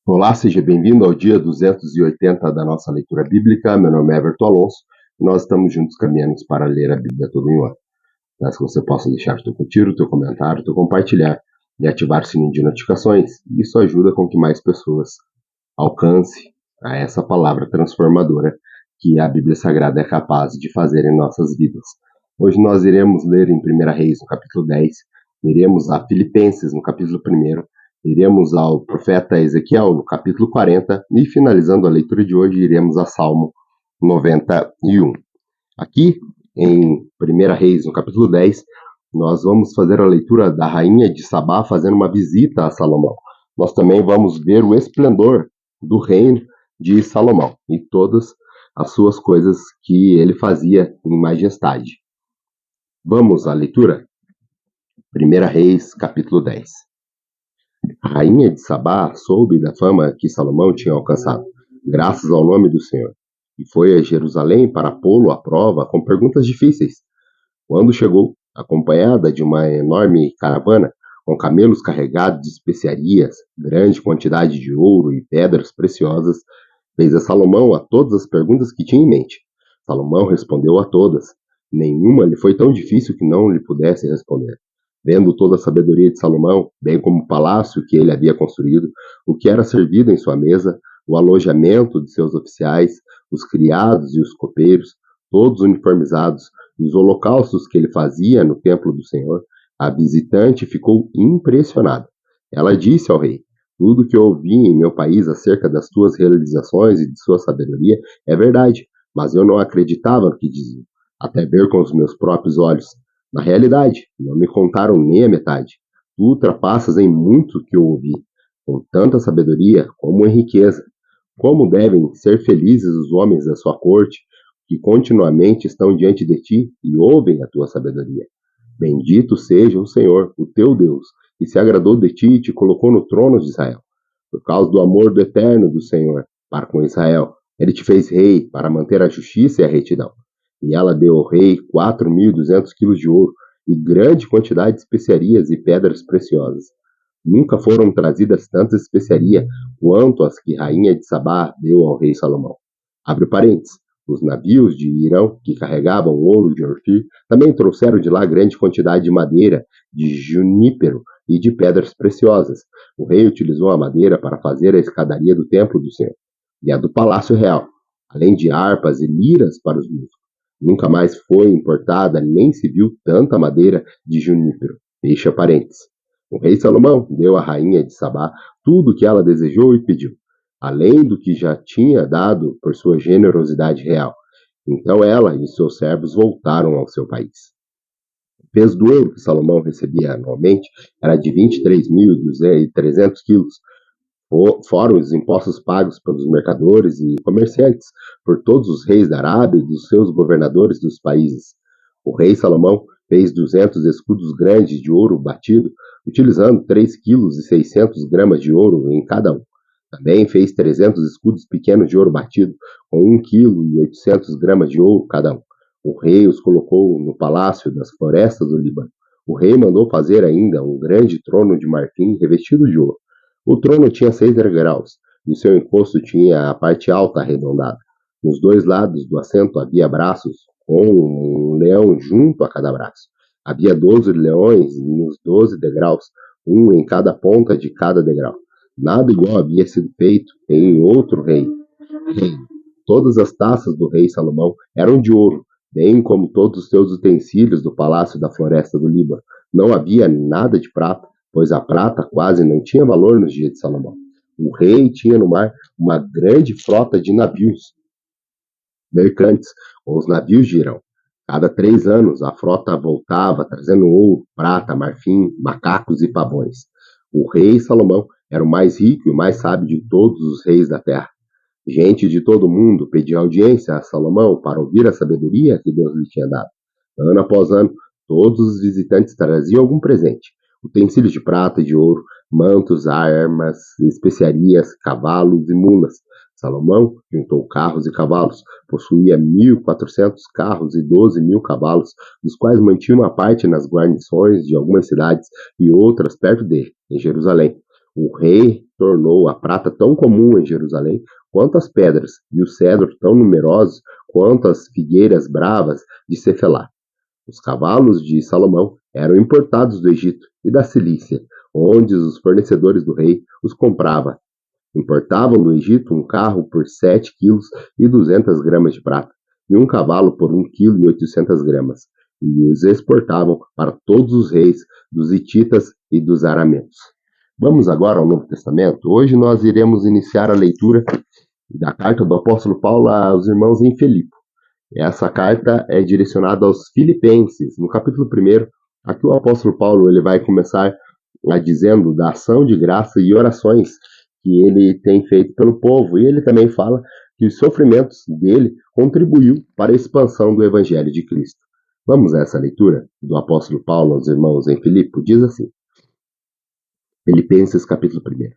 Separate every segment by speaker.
Speaker 1: Olá, seja bem-vindo ao dia 280 da nossa leitura bíblica. Meu nome é Everton Alonso e nós estamos juntos caminhando para ler a Bíblia todo em um ano. Peço que você possa deixar o teu curtir, o teu comentário, o teu compartilhar e ativar o sininho de notificações. Isso ajuda com que mais pessoas alcancem a essa palavra transformadora que a Bíblia Sagrada é capaz de fazer em nossas vidas. Hoje nós iremos ler em 1 Reis, no capítulo 10, iremos a Filipenses, no capítulo 1, iremos ao profeta Ezequiel, no capítulo 40, e finalizando a leitura de hoje, iremos a Salmo 91. Aqui, em 1 Reis, no capítulo 10, nós vamos fazer a leitura da rainha de Sabá fazendo uma visita a Salomão. Nós também vamos ver o esplendor do reino de Salomão e todas as suas coisas que ele fazia em majestade. Vamos à leitura? 1 Reis, capítulo 10. A rainha de Sabá soube da fama que Salomão tinha alcançado, graças ao nome do Senhor, e foi a Jerusalém para pô-lo à prova com perguntas difíceis. Quando chegou, acompanhada de uma enorme caravana, com camelos carregados de especiarias, grande quantidade de ouro e pedras preciosas, fez a Salomão a todas as perguntas que tinha em mente. Salomão respondeu a todas. Nenhuma lhe foi tão difícil que não lhe pudesse responder. Vendo toda a sabedoria de Salomão, bem como o palácio que ele havia construído, o que era servido em sua mesa, o alojamento de seus oficiais, os criados e os copeiros, todos uniformizados, e os holocaustos que ele fazia no templo do Senhor, a visitante ficou impressionada. Ela disse ao rei: tudo que eu ouvi em meu país acerca das tuas realizações e de sua sabedoria é verdade, mas eu não acreditava no que diziam, até ver com os meus próprios olhos. Na realidade, não me contaram nem a metade. Tu ultrapassas em muito o que eu ouvi, com tanta sabedoria como em riqueza. Como devem ser felizes os homens da sua corte, que continuamente estão diante de ti e ouvem a tua sabedoria. Bendito seja o Senhor, o teu Deus, que se agradou de ti e te colocou no trono de Israel. Por causa do amor do eterno do Senhor para com Israel, ele te fez rei para manter a justiça e a retidão. E ela deu ao rei 4.200 quilos de ouro e grande quantidade de especiarias e pedras preciosas. Nunca foram trazidas tantas especiarias quanto as que a rainha de Sabá deu ao rei Salomão. Abre parênteses. Os navios de Irão, que carregavam ouro de Ofir, também trouxeram de lá grande quantidade de madeira, de junípero e de pedras preciosas. O rei utilizou a madeira para fazer a escadaria do templo do Senhor e a do palácio real, além de harpas e liras para os músicos. Nunca mais foi importada nem se viu tanta madeira de junípero. Fecha parênteses. O rei Salomão deu à rainha de Sabá tudo o que ela desejou e pediu, além do que já tinha dado por sua generosidade real. Então ela e seus servos voltaram ao seu país. O peso do ouro que Salomão recebia anualmente era de 23.300 quilos, fora os impostos pagos pelos mercadores e comerciantes, por todos os reis da Arábia e dos seus governadores dos países. O rei Salomão fez 200 escudos grandes de ouro batido, utilizando 3,6 kg de ouro em cada um. Também fez 300 escudos pequenos de ouro batido, com 1,8 kg de ouro cada um. O rei os colocou no palácio das florestas do Líbano. O rei mandou fazer ainda um grande trono de marfim revestido de ouro. O trono tinha 6 degraus, e seu encosto tinha a parte alta arredondada. Nos dois lados do assento havia braços, com um leão junto a cada braço. Havia 12 leões nos 12 degraus, um em cada ponta de cada degrau. Nada igual havia sido feito em outro reino. Todas as taças do rei Salomão eram de ouro, bem como todos os seus utensílios do palácio da floresta do Líbano. Não havia nada de prata, pois a prata quase não tinha valor nos dias de Salomão. O rei tinha no mar uma grande frota de navios mercantes, com os navios de Irão. Cada 3 anos a frota voltava trazendo ouro, prata, marfim, macacos e pavões. O rei Salomão era o mais rico e o mais sábio de todos os reis da terra. Gente de todo mundo pedia audiência a Salomão para ouvir a sabedoria que Deus lhe tinha dado. Ano após ano, todos os visitantes traziam algum presente: utensílios de prata e de ouro, mantos, armas, especiarias, cavalos e mulas. Salomão juntou carros e cavalos, possuía 1.400 carros e 12.000 cavalos, dos quais mantinha uma parte nas guarnições de algumas cidades e outras perto dele, em Jerusalém. O rei tornou a prata tão comum em Jerusalém quanto as pedras, e o cedro tão numerosos quanto as figueiras bravas de Cefelá. Os cavalos de Salomão eram importados do Egito e da Cilícia, onde os fornecedores do rei os compravam. Importavam do Egito um carro por 7 quilos e 200 gramas de prata, e um cavalo por 1 quilo e 800 gramas, e os exportavam para todos os reis dos hititas e dos arameus. Vamos agora ao Novo Testamento. Hoje nós iremos iniciar a leitura da carta do apóstolo Paulo aos irmãos em Filipe. Essa carta é direcionada aos filipenses. No capítulo 1, aqui o apóstolo Paulo ele vai começar dizendo da ação de graça e orações que ele tem feito pelo povo. E ele também fala que os sofrimentos dele contribuiu para a expansão do evangelho de Cristo. Vamos a essa leitura do apóstolo Paulo aos irmãos em Filipe. Diz assim, Filipenses capítulo 1.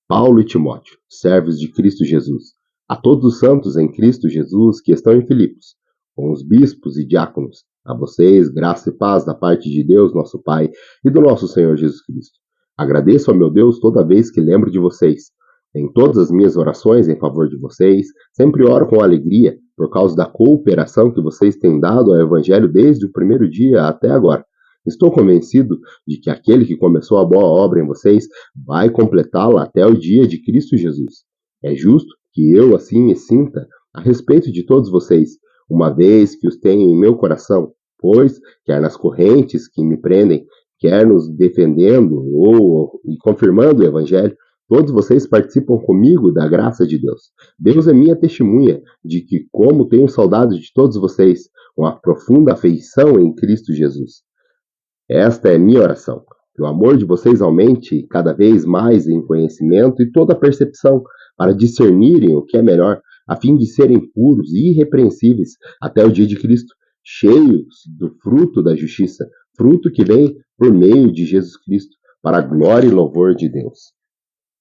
Speaker 1: Paulo e Timóteo, servos de Cristo Jesus, a todos os santos em Cristo Jesus que estão em Filipos, com os bispos e diáconos, a vocês graça e paz da parte de Deus, nosso Pai, e do nosso Senhor Jesus Cristo. Agradeço ao meu Deus toda vez que lembro de vocês. Em todas as minhas orações em favor de vocês, sempre oro com alegria por causa da cooperação que vocês têm dado ao Evangelho desde o primeiro dia até agora. Estou convencido de que aquele que começou a boa obra em vocês vai completá-la até o dia de Cristo Jesus. É justo que eu assim me sinta a respeito de todos vocês, uma vez que os tenho em meu coração, pois, quer nas correntes que me prendem, quer nos defendendo e confirmando o Evangelho, todos vocês participam comigo da graça de Deus. Deus é minha testemunha de que, como tenho saudade de todos vocês, uma profunda afeição em Cristo Jesus. Esta é minha oração, que o amor de vocês aumente cada vez mais em conhecimento e toda percepção, para discernirem o que é melhor, a fim de serem puros e irrepreensíveis até o dia de Cristo, cheios do fruto da justiça, fruto que vem por meio de Jesus Cristo, para a glória e louvor de Deus.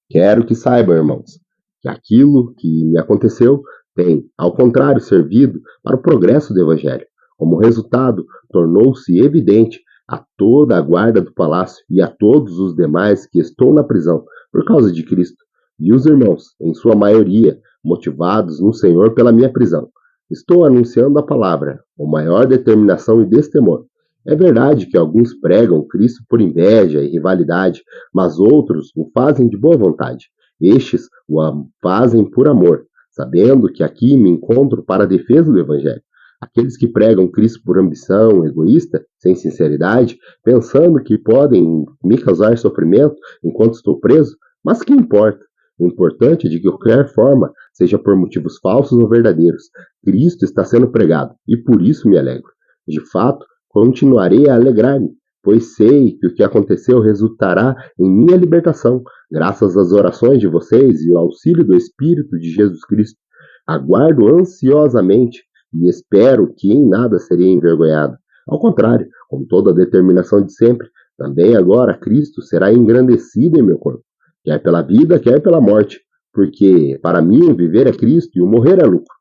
Speaker 1: Quero que saibam, irmãos, que aquilo que me aconteceu tem, ao contrário, servido para o progresso do Evangelho. Como resultado, tornou-se evidente a toda a guarda do palácio e a todos os demais que estão na prisão por causa de Cristo, e os irmãos, em sua maioria, motivados no Senhor pela minha prisão. Estou anunciando a palavra, com maior determinação e destemor. É verdade que alguns pregam Cristo por inveja e rivalidade, mas outros o fazem de boa vontade. Estes o fazem por amor, sabendo que aqui me encontro para a defesa do Evangelho. Aqueles que pregam Cristo por ambição egoísta, sem sinceridade, pensando que podem me causar sofrimento enquanto estou preso, mas que importa? O importante é de qualquer forma, seja por motivos falsos ou verdadeiros, Cristo está sendo pregado, e por isso me alegro. De fato, continuarei a alegrar-me, pois sei que o que aconteceu resultará em minha libertação, graças às orações de vocês e ao auxílio do Espírito de Jesus Cristo. Aguardo ansiosamente e espero que em nada serei envergonhado. Ao contrário, com toda a determinação de sempre, também agora Cristo será engrandecido em meu corpo, quer pela vida, quer pela morte, porque para mim o viver é Cristo e o morrer é lucro.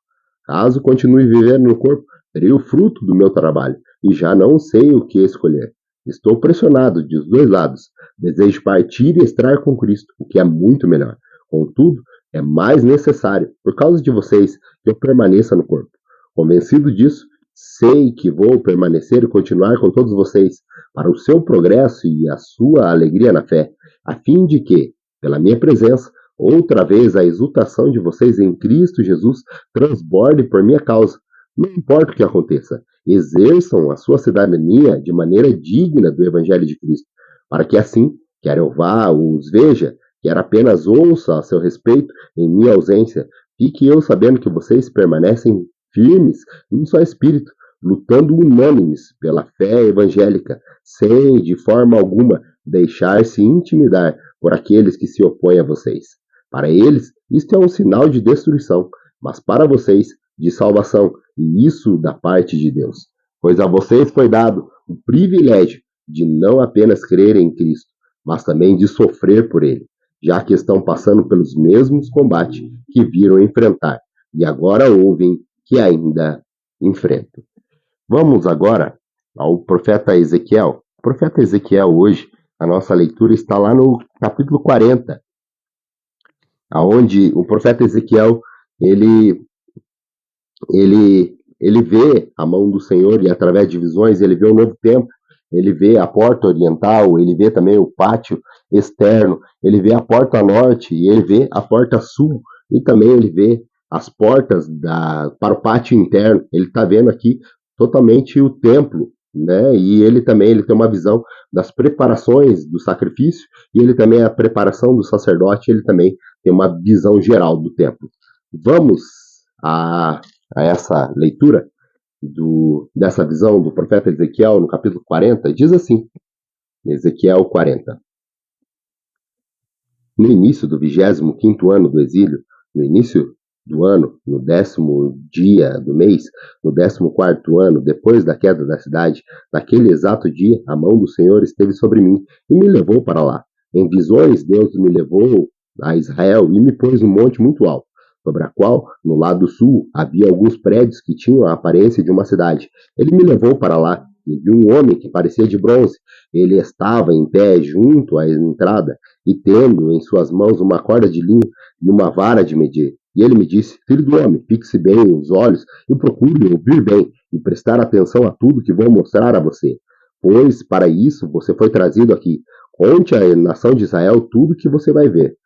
Speaker 1: Caso continue vivendo no corpo, terei o fruto do meu trabalho, e já não sei o que escolher. Estou pressionado dos dois lados. Desejo partir e estar com Cristo, o que é muito melhor. Contudo, é mais necessário, por causa de vocês, que eu permaneça no corpo. Convencido disso, sei que vou permanecer e continuar com todos vocês, para o seu progresso e a sua alegria na fé, a fim de que, pela minha presença, outra vez a exultação de vocês em Cristo Jesus transborde por minha causa. Não importa o que aconteça, exerçam a sua cidadania de maneira digna do Evangelho de Cristo, para que assim, quer eu vá ou os veja, quer apenas ouça a seu respeito em minha ausência, fique eu sabendo que vocês permanecem firmes em só espírito, lutando unânimes pela fé evangélica, sem, de forma alguma, deixar-se intimidar por aqueles que se opõem a vocês. Para eles, isto é um sinal de destruição, mas para vocês, de salvação, e isso da parte de Deus. Pois a vocês foi dado o privilégio de não apenas crer em Cristo, mas também de sofrer por Ele, já que estão passando pelos mesmos combates que viram enfrentar, e agora ouvem que ainda enfrentam. Vamos agora ao profeta Ezequiel. O profeta Ezequiel hoje, a nossa leitura está lá no capítulo 40. aonde o profeta Ezequiel ele ele vê a mão do Senhor e através de visões ele vê o novo templo, ele vê a porta oriental, ele vê também o pátio externo, ele vê a porta norte e ele vê a porta sul e também ele vê as portas para o pátio interno. Ele está vendo aqui totalmente o templo, né? E ele também ele tem uma visão das preparações do sacrifício e ele também a preparação do sacerdote, ele também tem uma visão geral do templo. Vamos a essa leitura dessa visão do profeta Ezequiel no capítulo 40, diz assim, Ezequiel 40. No início do 25º ano do exílio, no início do ano, no 10º dia do mês, no 14º ano, depois da queda da cidade, naquele exato dia, a mão do Senhor esteve sobre mim e me levou para lá. Em visões, Deus me levou a Israel e me pôs num monte muito alto, sobre a qual, no lado sul, havia alguns prédios que tinham a aparência de uma cidade. Ele me levou para lá e vi um homem que parecia de bronze. Ele estava em pé junto à entrada e tendo em suas mãos uma corda de linho e uma vara de medir. E ele me disse, filho do homem, fixe bem os olhos e procure ouvir bem e prestar atenção a tudo que vou mostrar a você. Pois para isso você foi trazido aqui. Conte à nação de Israel tudo que você vai ver.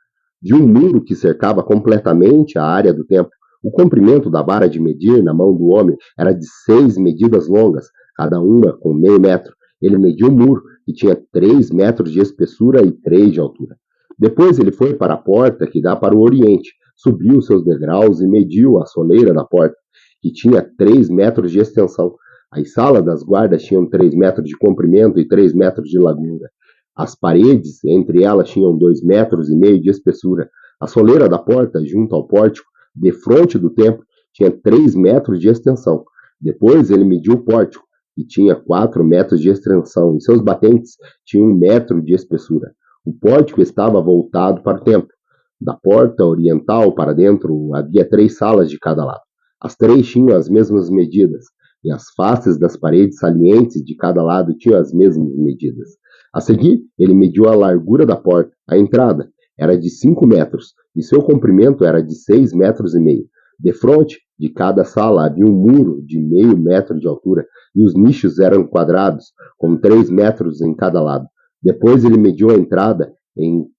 Speaker 1: De um muro que cercava completamente a área do templo. O comprimento da vara de medir na mão do homem era de 6 medidas longas, cada uma com meio metro. Ele mediu o muro, que tinha 3 metros de espessura e 3 de altura. Depois ele foi para a porta que dá para o oriente, subiu seus degraus e mediu a soleira da porta, que tinha 3 metros de extensão. As salas das guardas tinham 3 metros de comprimento e 3 metros de largura. As paredes, entre elas, tinham 2,5 metros de espessura. A soleira da porta, junto ao pórtico, defronte do templo, tinha 3 metros de extensão. Depois ele mediu o pórtico, que tinha 4 metros de extensão, e seus batentes tinham 1 metro de espessura. O pórtico estava voltado para o templo. Da porta oriental para dentro havia 3 salas de cada lado. As 3 tinham as mesmas medidas, e as faces das paredes salientes de cada lado tinham as mesmas medidas. A seguir, ele mediu a largura da porta. A entrada era de 5 metros, e seu comprimento era de 6 metros e meio. Defronte de cada sala havia um muro de meio metro de altura, e os nichos eram quadrados, com 3 metros em cada lado. Depois ele mediu a entrada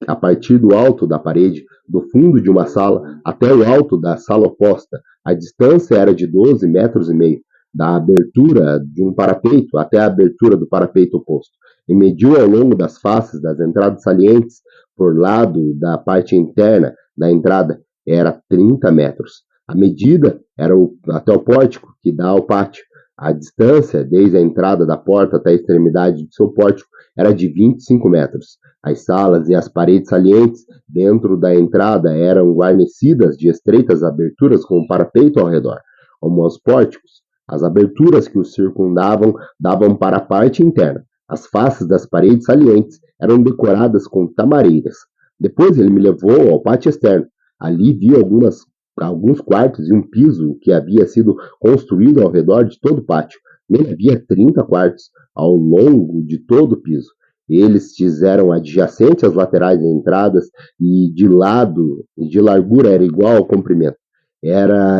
Speaker 1: a partir do alto da parede, do fundo de uma sala até o alto da sala oposta. A distância era de 12 metros e meio, da abertura de um parapeito até a abertura do parapeito oposto, e mediu ao longo das faces das entradas salientes, por lado da parte interna da entrada, era 30 metros. A medida era até o pórtico, que dá ao pátio. A distância, desde a entrada da porta até a extremidade do seu pórtico, era de 25 metros. As salas e as paredes salientes dentro da entrada eram guarnecidas de estreitas aberturas com um parapeito ao redor, como os pórticos. As aberturas que os circundavam davam para a parte interna. As faces das paredes salientes eram decoradas com tamareiras. Depois ele me levou ao pátio externo. Ali vi alguns quartos e um piso que havia sido construído ao redor de todo o pátio. Nele havia 30 quartos ao longo de todo o piso. Eles fizeram adjacentes às laterais das entradas e de lado e de largura era igual ao comprimento.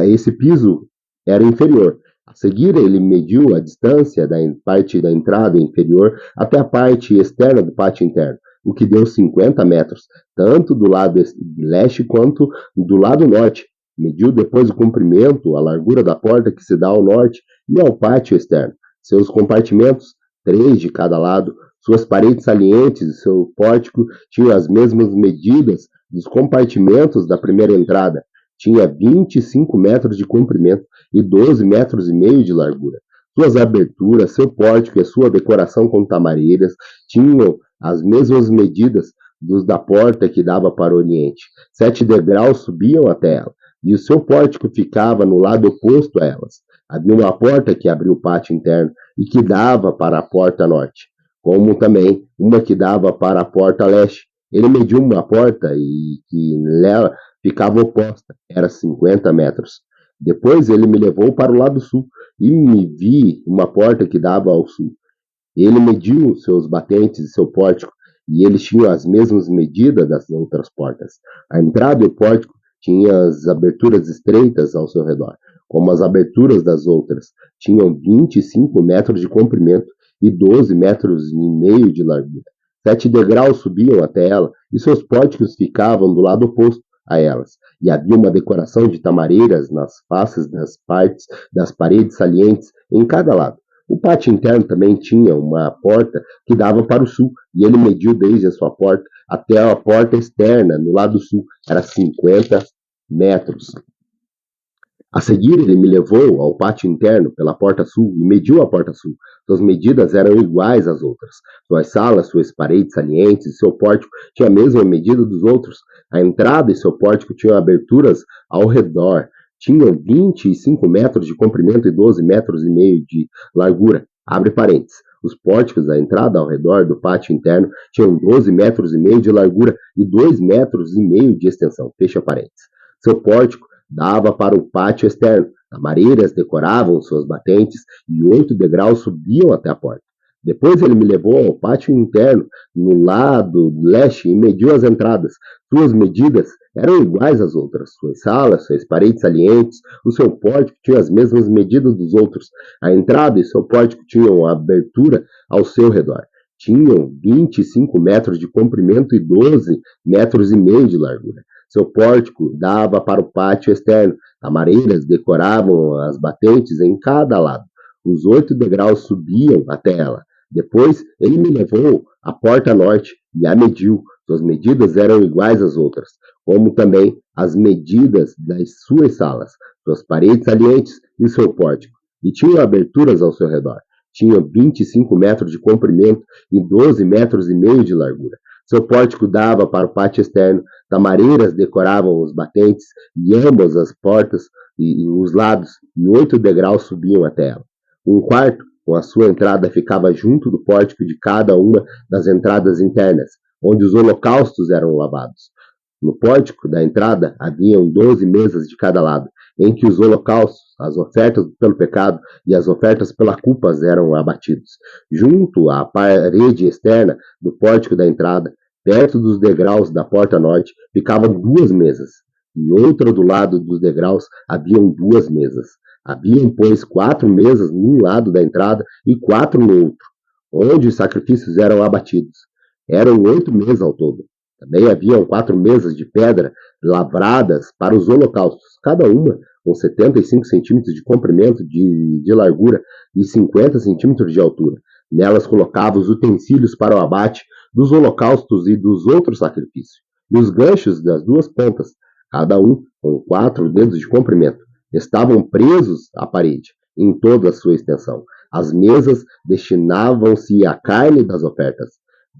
Speaker 1: Esse piso era inferior. A seguir, ele mediu a distância da parte da entrada inferior até a parte externa do pátio interno, o que deu 50 metros, tanto do lado leste quanto do lado norte. Mediu depois o comprimento, a largura da porta que se dá ao norte e ao pátio externo. Seus compartimentos, 3 de cada lado, suas paredes salientes e seu pórtico tinham as mesmas medidas dos compartimentos da primeira entrada. Tinha 25 metros de comprimento e 12 metros e meio de largura. Suas aberturas, seu pórtico e a sua decoração com tamareiras tinham as mesmas medidas dos da porta que dava para o oriente. 7 degraus subiam até ela, e o seu pórtico ficava no lado oposto a elas. Havia uma porta que abria o pátio interno e que dava para a porta norte, como também uma que dava para a porta leste. Ele mediu uma porta e que nela ficava oposta, era 50 metros. Depois ele me levou para o lado sul e me vi uma porta que dava ao sul. Ele mediu seus batentes e seu pórtico e eles tinham as mesmas medidas das outras portas. A entrada e o pórtico tinham as aberturas estreitas ao seu redor, como as aberturas das outras. Tinham 25 metros de comprimento e 12 metros e meio de largura. 7 degraus subiam até ela, e seus pórticos ficavam do lado oposto a elas, e havia uma decoração de tamareiras nas faces das partes das paredes salientes em cada lado. O pátio interno também tinha uma porta que dava para o sul, e ele mediu desde a sua porta até a porta externa, no lado sul, era 50 metros. A seguir, ele me levou ao pátio interno pela porta sul e mediu a porta sul. Suas medidas eram iguais às outras. Suas salas, suas paredes salientes e seu pórtico tinham a mesma medida dos outros. A entrada e seu pórtico tinham aberturas ao redor. Tinham 25 metros de comprimento e 12 metros e meio de largura. Abre parênteses. Os pórticos da entrada ao redor do pátio interno tinham 12 metros e meio de largura e 2 metros e meio de extensão. Fecha parênteses. Seu pórtico dava para o pátio externo. Camareiras decoravam suas batentes e 8 degraus subiam até a porta. Depois ele me levou ao pátio interno, no lado leste, e mediu as entradas. Suas medidas eram iguais às outras. Suas salas, suas paredes salientes, o seu pórtico tinha as mesmas medidas dos outros. A entrada e seu pórtico tinham abertura ao seu redor. Tinham 25 metros de comprimento e 12 metros e meio de largura. Seu pórtico dava para o pátio externo. Camareiras decoravam as batentes em cada lado. Os 8 degraus subiam até ela. Depois ele me levou à porta norte e a mediu. Suas medidas eram iguais às outras, como também as medidas das suas salas, suas paredes salientes e seu pórtico. E tinham aberturas ao seu redor. Tinha 25 metros de comprimento e 12 metros e meio de largura. Seu pórtico dava para o pátio externo. Tamareiras decoravam os batentes e ambas as portas e os lados, e 8 degraus subiam até ela. Um quarto, com a sua entrada, ficava junto do pórtico de cada uma das entradas internas, onde os holocaustos eram lavados. No pórtico da entrada haviam 12 mesas de cada lado, em que os holocaustos, as ofertas pelo pecado e as ofertas pela culpa eram abatidos. Junto à parede externa do pórtico da entrada, perto dos degraus da porta norte, ficavam 2 mesas, e outra do lado dos degraus haviam 2 mesas. Haviam, pois, 4 mesas num lado da entrada e 4 no outro, onde os sacrifícios eram abatidos. Eram 8 mesas ao todo. Também haviam 4 mesas de pedra lavradas para os holocaustos, cada uma com 75 centímetros de comprimento de largura e 50 centímetros de altura. Nelas colocava os utensílios para o abate dos holocaustos e dos outros sacrifícios, e os ganchos das 2 pontas, cada um com 4 dedos de comprimento, estavam presos à parede, em toda a sua extensão. As mesas destinavam-se à carne das ofertas.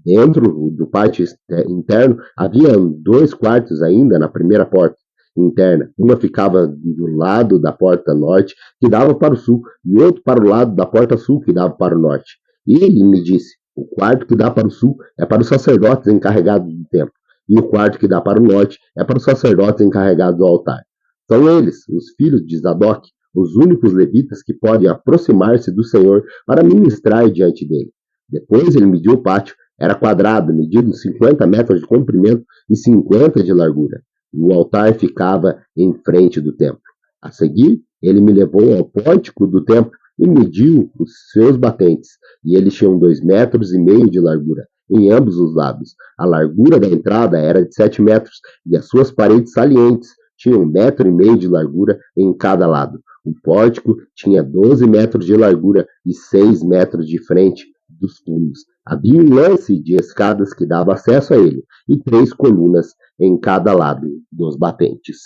Speaker 1: Dentro do pátio interno havia 2 quartos ainda na primeira porta interna. Uma ficava do lado da porta norte, que dava para o sul, e outro para o lado da porta sul, que dava para o norte. E ele me disse: o quarto que dá para o sul é para os sacerdotes encarregados do templo, e o quarto que dá para o norte é para os sacerdotes encarregados do altar. São eles, os filhos de Zadok, os únicos levitas que podem aproximar-se do Senhor para ministrar diante dele. Depois ele mediu o pátio. Era quadrado, medido 50 metros de comprimento e 50 de largura. E o altar ficava em frente do templo. A seguir, ele me levou ao pórtico do templo e mediu os seus batentes. E eles tinham 2 metros e meio de largura, em ambos os lados. A largura da entrada era de 7 metros e as suas paredes salientes tinham 1,5 metro de largura em cada lado. O pórtico tinha 12 metros de largura e 6 metros de frente dos fundos. Havia um lance de escadas que dava acesso a ele, e 3 colunas em cada lado dos batentes.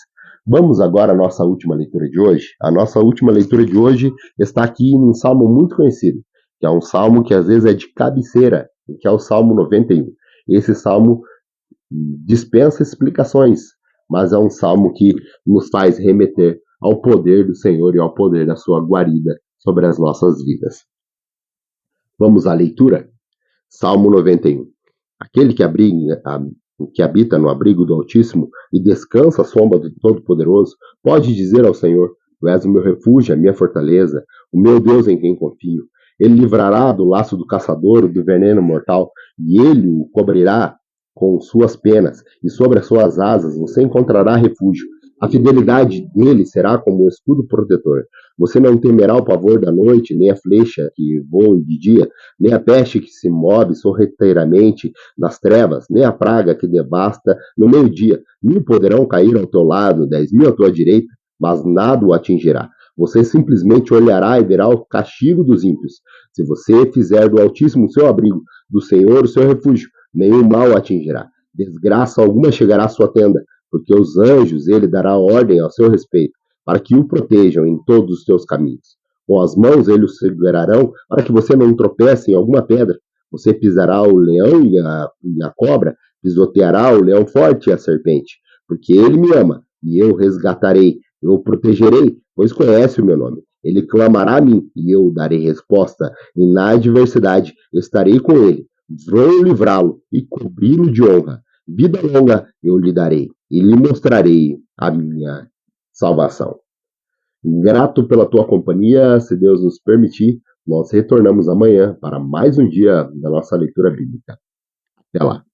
Speaker 1: Vamos agora à nossa última leitura de hoje. A nossa última leitura de hoje está aqui num salmo muito conhecido, que é um salmo que às vezes é de cabeceira, que é o Salmo 91. Esse salmo dispensa explicações, mas é um salmo que nos faz remeter ao poder do Senhor e ao poder da sua guarida sobre as nossas vidas. Vamos à leitura? Salmo 91. Aquele que habita no abrigo do Altíssimo e descansa à sombra do Todo-Poderoso, pode dizer ao Senhor: Tu és o meu refúgio, a minha fortaleza, o meu Deus em quem confio. Ele livrará do laço do caçador, do veneno mortal, e ele o cobrirá com suas penas, e sobre as suas asas você encontrará refúgio. A fidelidade dele será como um escudo protetor. Você não temerá o pavor da noite, nem a flecha que voa de dia, nem a peste que se move sorrateiramente nas trevas, nem a praga que devasta no meio-dia. 1.000 poderão cair ao teu lado, 10.000 à tua direita, mas nada o atingirá. Você simplesmente olhará e verá o castigo dos ímpios. Se você fizer do Altíssimo o seu abrigo, do Senhor o seu refúgio, nenhum mal o atingirá. Desgraça alguma chegará à sua tenda, porque os anjos ele dará ordem ao seu respeito, para que o protejam em todos os seus caminhos. Com as mãos ele o segurarão, para que você não tropece em alguma pedra. Você pisará o leão e a cobra, pisoteará o leão forte e a serpente, porque ele me ama, e eu o resgatarei, eu o protegerei, pois conhece o meu nome. Ele clamará a mim, e eu darei resposta, e na adversidade estarei com ele. Vou livrá-lo e cobri-lo de honra. Vida longa eu lhe darei, e lhe mostrarei a minha salvação. Grato pela tua companhia, se Deus nos permitir, nós retornamos amanhã para mais um dia da nossa leitura bíblica. Até lá.